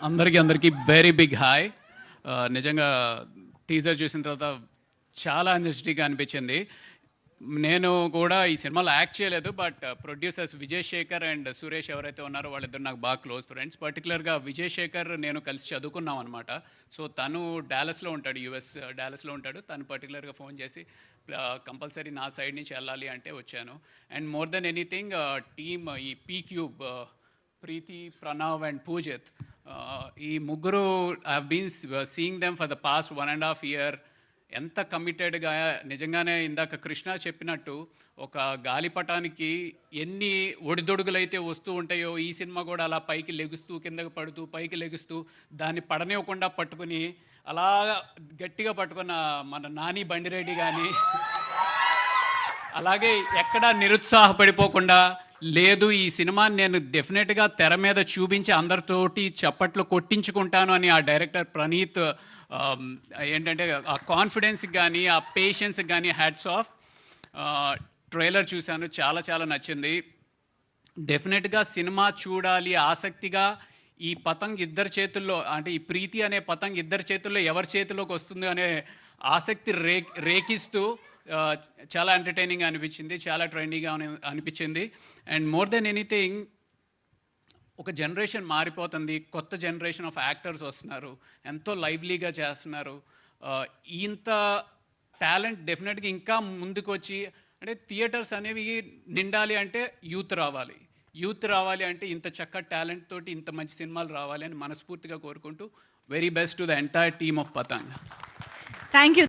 అందరికీ very big hi. నిజంగా teaser చూసిన తర్వాత చాలా ఎనర్జెటిక్గా అనిపించింది. నేను కూడా ఈ సినిమాలో యాక్ట్ చేయలేదు, but producers Vijay Shekhar and Suresh ఎవరైతే ఉన్నారో వాళ్ళిద్దరు నాకు బాగా క్లోజ్ ఫ్రెండ్స్. పర్టికులర్గా విజయ్ శేఖర్ నేను కలిసి చదువుకున్నాం అనమాట. సో తను డాలస్లో ఉంటాడు, యుఎస్ డాలస్లో ఉంటాడు. తను పర్టికులర్గా ఫోన్ చేసి కంపల్సరీ నా సైడ్ నుంచి వెళ్ళాలి అంటే వచ్చాను. And more then anything team ఈ P cube, Preethi, Pranav and Poojith, ఈ ముగ్గురు I been seeing them for the past 1.5 year. ఎంత కమిటెడ్గా, నిజంగానే ఇందాక కృష్ణ చెప్పినట్టు ఒక గాలిపటానికి ఎన్ని ఒడిదొడుగులైతే వస్తూ ఉంటాయో ఈ సినిమా కూడా అలా పైకి లెగుస్తూ కిందకి పడుతూ పైకి లెగుస్తూ దాన్ని పడనివ్వకుండా పట్టుకుని అలా గట్టిగా పట్టుకున్న మన నాని బండిరెడ్డి కానీ, అలాగే ఎక్కడా నిరుత్సాహపడిపోకుండా లేదు ఈ సినిమాని నేను డెఫినెట్గా తెర మీద చూపించి అందరితోటి చప్పట్లు కొట్టించుకుంటాను అని ఆ డైరెక్టర్ ప్రణీత్ ఏంటంటే ఆ కాన్ఫిడెన్స్కి కానీ ఆ పేషెన్స్కి కానీ హ్యాట్స్ ఆఫ్. ట్రైలర్ చూశాను, చాలా చాలా నచ్చింది. డెఫినెట్గా సినిమా చూడాలి ఆసక్తిగా. ఈ పతంగ్ ఇద్దరి చేతుల్లో, అంటే ఈ ప్రీతి అనే పతంగ్ ఇద్దరి చేతుల్లో ఎవరి చేతిలోకి వస్తుంది అనే ఆసక్తి రేకిస్తూ చాలా ఎంటర్టైనింగ్ అనిపించింది, చాలా ట్రెండీగా అనిపించింది. అండ్ మోర్ దెన్ ఎనీథింగ్ ఒక జనరేషన్ మారిపోతుంది, కొత్త జనరేషన్ ఆఫ్ యాక్టర్స్ వస్తున్నారు, ఎంతో లైవ్లీగా చేస్తున్నారు. ఇంత టాలెంట్ డెఫినెట్గా ఇంకా ముందుకు వచ్చి, అంటే థియేటర్స్ అనేవి నిండాలి అంటే యూత్ రావాలి, యూత్ రావాలి అంటే ఇంత చక్కటి టాలెంట్ తోటి ఇంత మంచి సినిమాలు రావాలి అని మనస్ఫూర్తిగా కోరుకుంటూ very best to the entire team of Patang. Thank you.